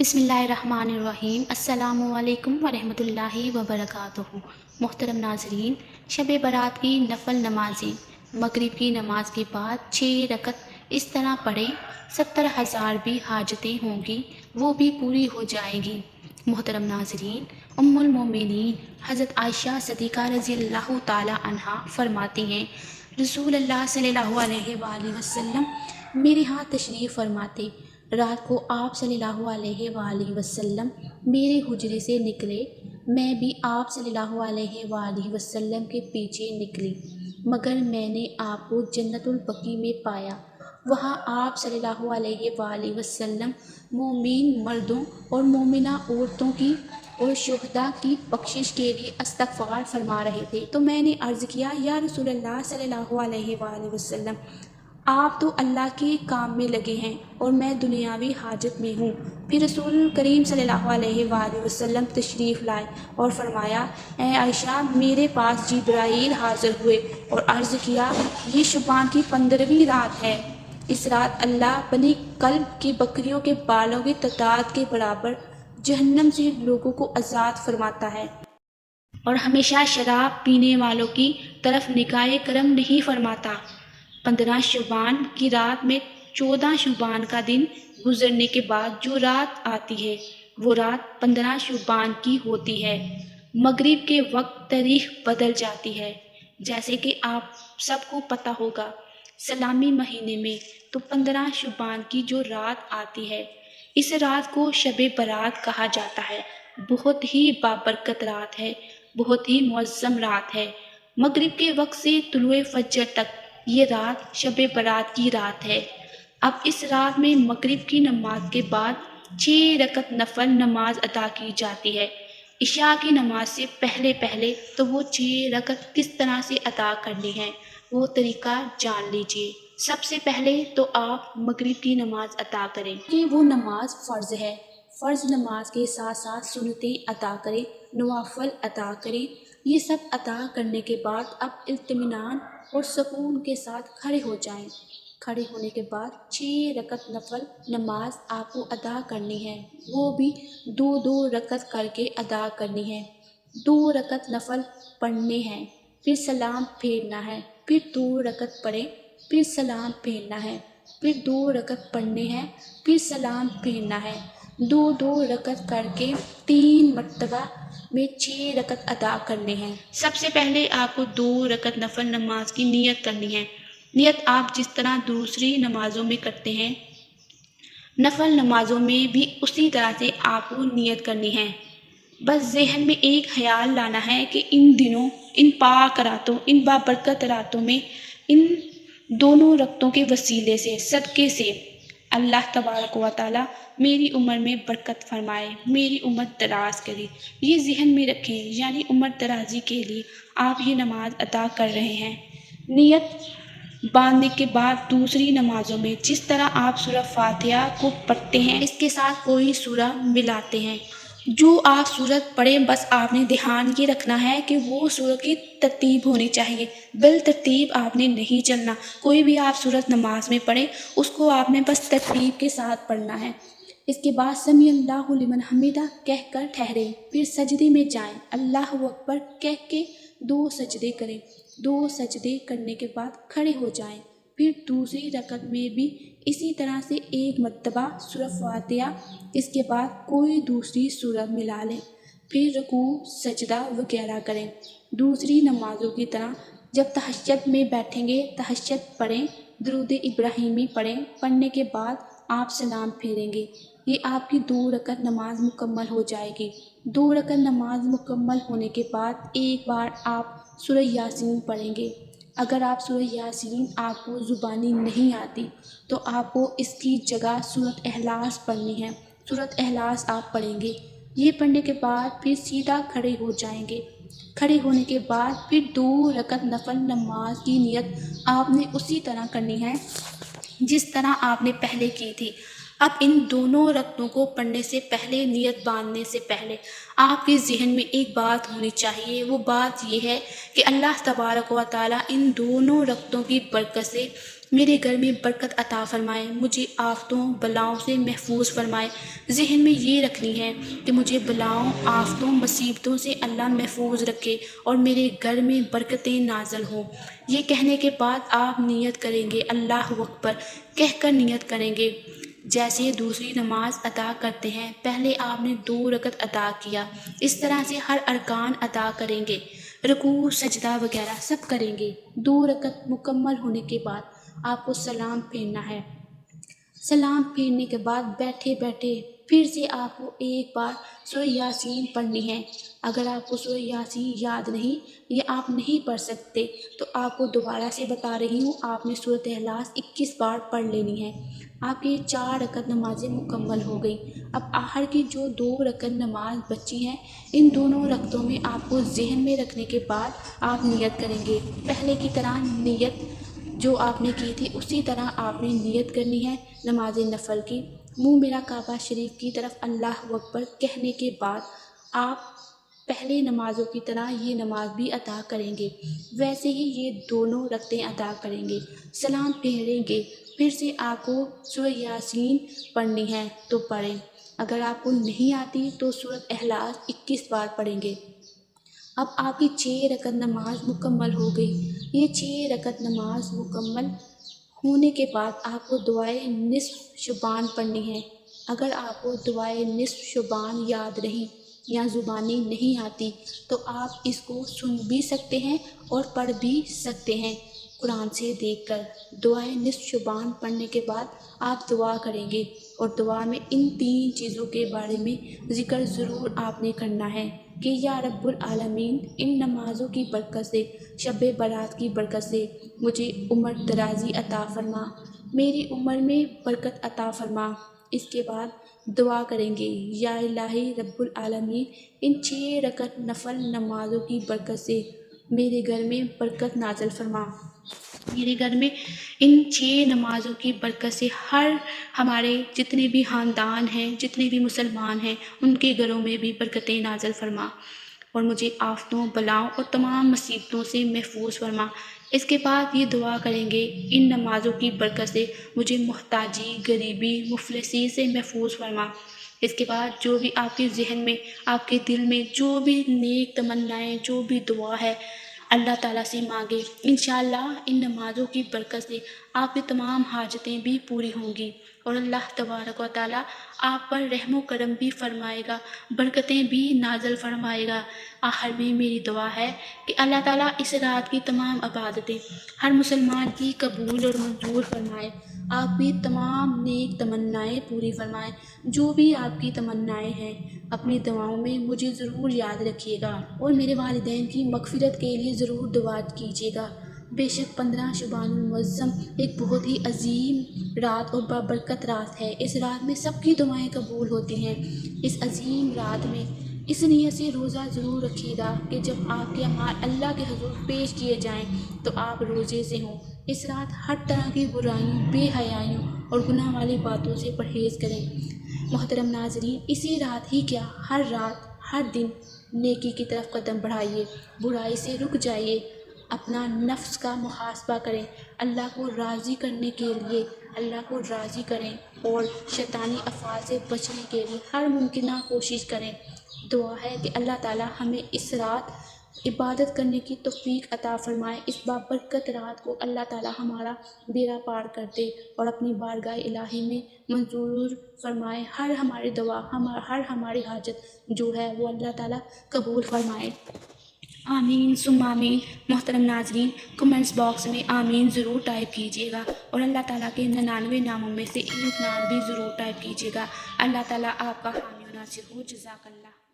بسم اللہ الرحمن الرحیم۔ السلام علیکم ورحمۃ اللہ وبرکاتہ۔ محترم ناظرین، شب برات کی نفل نمازیں مغرب کی نماز کے بعد 6 رکعت اس طرح پڑھیں، 70,000 بھی حاجتیں ہوں گی وہ بھی پوری ہو جائیں گی۔ محترم ناظرین، ام المومنین حضرت عائشہ صدیقہ رضی اللہ تعالی عنہا فرماتی ہیں، رسول اللہ صلی اللہ علیہ وآلہ وسلم میرے ہاں تشریف فرماتے، رات کو آپ صلی اللہ علیہ وآلہ وسلم میرے حجرے سے نکلے، میں بھی آپ صلی اللہ علیہ وآلہ وسلم کے پیچھے نکلی، مگر میں نے آپ کو جنت البقیع میں پایا۔ وہاں آپ صلی اللہ علیہ وآلہ وسلم مومن مردوں اور مومنہ عورتوں کی اور شہداء کی بخشش کے لیے استغفار فرما رہے تھے، تو میں نے عرض کیا، یا رسول اللہ صلی اللہ علیہ وآلہ وسلم، آپ تو اللہ کے کام میں لگے ہیں اور میں دنیاوی حاجت میں ہوں۔ پھر رسول کریم صلی اللہ علیہ وآلہ وسلم تشریف لائے اور فرمایا، اے عائشہ، میرے پاس جبرائیل حاضر ہوئے اور عرض کیا، یہ شعبان کی 15ویں رات ہے، اس رات اللہ بنی کلب کی بکریوں کے بالوں کی تعداد کے برابر جہنم سے لوگوں کو آزاد فرماتا ہے اور ہمیشہ شراب پینے والوں کی طرف نگاہ کرم نہیں فرماتا۔ 15 شعبان کی رات میں 14 شعبان کا دن گزرنے کے بعد جو رات آتی ہے وہ رات 15 شعبان کی ہوتی ہے۔ مغرب کے وقت تاریخ بدل جاتی ہے، جیسے کہ آپ سب کو پتہ ہوگا، سلامی مہینے میں تو 15 شعبان کی جو رات آتی ہے، اس رات کو شب برات کہا جاتا ہے۔ بہت ہی بابرکت رات ہے، بہت ہی معظم رات ہے۔ مغرب کے وقت سے طلوع فجر تک یہ رات شب برات کی رات ہے۔ اب اس رات میں مغرب کی نماز کے بعد 6 رکعت نفل نماز ادا کی جاتی ہے۔ عشاء کی نماز سے پہلے تو وہ 6 رکعت کس طرح سے ادا کرنی ہے وہ طریقہ جان لیجئے۔ سب سے پہلے تو آپ مغرب کی نماز ادا کریں کہ وہ نماز فرض ہے۔ فرض نماز کے ساتھ ساتھ سنتیں ادا کریں، نوافل ادا کریں۔ یہ سب ادا کرنے کے بعد اب اطمینان اور سکون کے ساتھ کھڑے ہو جائیں۔ کھڑے ہونے کے بعد 6 رکعت نفل نماز آپ کو ادا کرنی ہے، وہ بھی 2 رکعت کر کے ادا کرنی ہے۔ 2 رکعت نفل پڑھنے ہیں، پھر سلام پھیرنا ہے، پھر 2 رکعت پڑھیں، پھر سلام پھیرنا ہے، پھر 2 رکعت پڑھنے ہیں، پھر سلام پھیرنا ہے۔ 2 رکعت کر کے 3 مرتبہ میں 6 رکعت ادا کرنے ہیں۔ سب سے پہلے آپ کو 2 رکعت نفل نماز کی نیت کرنی ہے۔ نیت آپ جس طرح دوسری نمازوں میں کرتے ہیں، نفل نمازوں میں بھی اسی طرح سے آپ کو نیت کرنی ہے۔ بس ذہن میں ایک خیال لانا ہے کہ ان دنوں، ان پاک راتوں، ان بابرکت راتوں میں ان دونوں رکعتوں کے وسیلے سے، صدقے سے اللہ تبارک و تعالیٰ میری عمر میں برکت فرمائے، میری عمر دراز کرے۔ یہ ذہن میں رکھیں، یعنی عمر درازی کے لیے آپ یہ نماز ادا کر رہے ہیں۔ نیت باندھنے کے بعد دوسری نمازوں میں جس طرح آپ سورہ فاتحہ کو پڑھتے ہیں، اس کے ساتھ کوئی سورہ ملاتے ہیں۔ جو آپ سورت پڑھیں، بس آپ نے دھیان یہ رکھنا ہے کہ وہ سورت کی ترتیب ہونی چاہیے، بالترتیب آپ نے نہیں چلنا۔ کوئی بھی آپ سورت نماز میں پڑھیں، اس کو آپ نے بس ترتیب کے ساتھ پڑھنا ہے۔ اس کے بعد سمی اللہ لمن حمیدہ کہہ کر ٹھہریں، پھر سجدے میں جائیں، اللہ اکبر کہہ کے 2 سجدے کریں۔ 2 سجدے کرنے کے بعد کھڑے ہو جائیں، پھر دوسری رکعت میں بھی اسی طرح سے 1 مرتبہ سورہ فاتحہ، اس کے بعد کوئی دوسری سورہ ملا لیں، پھر رکوع سجدہ وغیرہ کریں۔ دوسری نمازوں کی طرح جب تہجد میں بیٹھیں گے، تہجد پڑھیں، درود ابراہیمی پڑھیں، پڑھنے کے بعد آپ سلام پھیریں گے۔ یہ آپ کی 2 رکعت نماز مکمل ہو جائے گی۔ 2 رکعت نماز مکمل ہونے کے بعد ایک بار آپ سورہ یاسین پڑھیں گے۔ اگر آپ سورہ یاسین آپ کو زبانی نہیں آتی تو آپ کو اس کی جگہ سورۃ اخلاص پڑھنی ہے، سورۃ اخلاص آپ پڑھیں گے۔ یہ پڑھنے کے بعد پھر سیدھا کھڑے ہو جائیں گے۔ کھڑے ہونے کے بعد پھر 2 رکعت نفل نماز کی نیت آپ نے اسی طرح کرنی ہے جس طرح آپ نے پہلے کی تھی۔ اب ان دونوں رکعتوں کو پڑھنے سے پہلے، نیت باندھنے سے پہلے آپ کے ذہن میں ایک بات ہونی چاہیے، وہ بات یہ ہے کہ اللہ تبارک و تعالیٰ ان دونوں رکعتوں کی برکت سے میرے گھر میں برکت عطا فرمائے، مجھے آفتوں بلاؤں سے محفوظ فرمائے۔ ذہن میں یہ رکھنی ہے کہ مجھے بلاؤں، آفتوں، مصیبتوں سے اللہ محفوظ رکھے اور میرے گھر میں برکتیں نازل ہوں۔ یہ کہنے کے بعد آپ نیت کریں گے، اللہ اکبر کہہ کر نیت کریں گے، جیسے دوسری نماز ادا کرتے ہیں۔ پہلے آپ نے 2 رکعت ادا کیا، اس طرح سے ہر ارکان ادا کریں گے، رکوع سجدہ وغیرہ سب کریں گے۔ 2 رکعت مکمل ہونے کے بعد آپ کو سلام پھیرنا ہے۔ سلام پھیرنے کے بعد بیٹھے بیٹھے پھر سے آپ کو ایک بار سورہ یاسین پڑھنی ہے۔ اگر آپ کو سورہ یاسین یاد نہیں یا آپ نہیں پڑھ سکتے تو آپ کو دوبارہ سے بتا رہی ہوں، آپ نے سورۃ اخلاص 21 بار پڑھ لینی ہے۔ آپ کی 4 رکعت نمازیں مکمل ہو گئی۔ اب آخر کی جو 2 رکعت نماز بچی ہیں، ان دونوں رکعتوں میں آپ کو ذہن میں رکھنے کے بعد آپ نیت کریں گے۔ پہلے کی طرح نیت جو آپ نے کی تھی اسی طرح آپ نے نیت کرنی ہے نماز نفل کی۔ منہ میرا کعبہ شریف کی طرف اللہ اکبر کہنے کے بعد آپ پہلے نمازوں کی طرح یہ نماز بھی ادا کریں گے، ویسے ہی یہ دونوں رکعتیں ادا کریں گے۔ سلام پھیریں گے، پھر سے آپ کو سورہ یاسین پڑھنی ہے تو پڑھیں، اگر آپ کو نہیں آتی تو سورۃ اخلاص 21 بار پڑھیں گے۔ اب آپ کی 6 رکعت نماز مکمل ہو گئی۔ یہ 6 رکعت نماز مکمل ہونے کے بعد آپ کو دعائے نصف شعبان پڑھنی ہے۔ اگر آپ کو دعائے نصف شعبان یاد نہیں یا زبانی نہیں آتی تو آپ اس کو سن بھی سکتے ہیں اور پڑھ بھی سکتے ہیں قرآن سے دیکھ کر۔ دعائے نصف شعبان پڑھنے کے بعد آپ دعا کریں گے اور دعا میں ان 3 چیزوں کے بارے میں ذکر ضرور آپ نے کرنا ہے کہ یا رب العالمین، ان نمازوں کی برکت سے، شب برات کی برکت سے مجھے عمر درازی عطا فرما، میری عمر میں برکت عطا فرما۔ اس کے بعد دعا کریں گے یا الہی رب العالمین، ان 6 رکعت نفل نمازوں کی برکت سے میرے گھر میں برکت نازل فرما۔ میرے گھر میں ان 6 نمازوں کی برکت سے ہمارے جتنے بھی خاندان ہیں، جتنے بھی مسلمان ہیں، ان کے گھروں میں بھی برکتیں نازل فرما اور مجھے آفتوں، بلاؤں اور تمام مصیبتوں سے محفوظ فرما۔ اس کے بعد یہ دعا کریں گے ان نمازوں کی برکت سے مجھے محتاجی، غریبی، مفلسی سے محفوظ فرما۔ اس کے بعد جو بھی آپ کے ذہن میں، آپ کے دل میں جو بھی نیک تمنائیں، جو بھی دعا ہے، اللہ تعالیٰ سے مانگے۔ انشاءاللہ ان نمازوں کی برکت سے آپ کی تمام حاجتیں بھی پوری ہوں گی اور اللہ تبارک و تعالیٰ آپ پر رحم و کرم بھی فرمائے گا، برکتیں بھی نازل فرمائے گا۔ آخر میں میری دعا ہے کہ اللہ تعالیٰ اس رات کی تمام عبادتیں ہر مسلمان کی قبول اور منظور فرمائے، آپ کی تمام نیک تمنائیں پوری فرمائے۔ جو بھی آپ کی تمنائیں ہیں اپنی دعاؤں میں مجھے ضرور یاد رکھیے گا اور میرے والدین کی مغفرت کے لیے ضرور دعا کیجیے گا۔ بے شک 15 شعبان المعظم ایک بہت ہی عظیم رات اور بابرکت رات ہے۔ اس رات میں سب کی دعائیں قبول ہوتی ہیں۔ اس عظیم رات میں اس نیت سے روزہ ضرور رکھیے گا کہ جب آپ کے اعمال اللہ کے حضور پیش کیے جائیں تو آپ روزے سے ہوں۔ اس رات ہر طرح کی برائیوں، بے حیائیوں اور گناہ والی باتوں سے پرہیز کریں۔ محترم ناظرین، اسی رات ہی کیا ہر رات، ہر دن نیکی کی طرف قدم بڑھائیے، برائی سے رک جائیے، اپنا نفس کا محاسبہ کریں، اللہ کو راضی کرنے کے لیے اللہ کو راضی کریں اور شیطانی افعال سے بچنے کے لیے ہر ممکنہ کوشش کریں۔ دعا ہے کہ اللہ تعالیٰ ہمیں اس رات عبادت کرنے کی توفیق عطا فرمائے۔ اس بابرکت رات کو اللہ تعالیٰ ہمارا بیڑا پار کر دے اور اپنی بارگاہ الہی میں منظور فرمائے۔ ہر ہماری دعا، ہر ہماری حاجت جو ہے وہ اللہ تعالیٰ قبول فرمائے۔ آمین ثم آمین۔ محترم ناظرین، کمنٹس باکس میں آمین ضرور ٹائپ کیجیے گا اور اللہ تعالیٰ کے 99 ناموں میں سے ایک نام بھی ضرور ٹائپ کیجیے گا۔ اللہ تعالیٰ آپ کا حامی و ناصر ہو۔ جزاک اللہ۔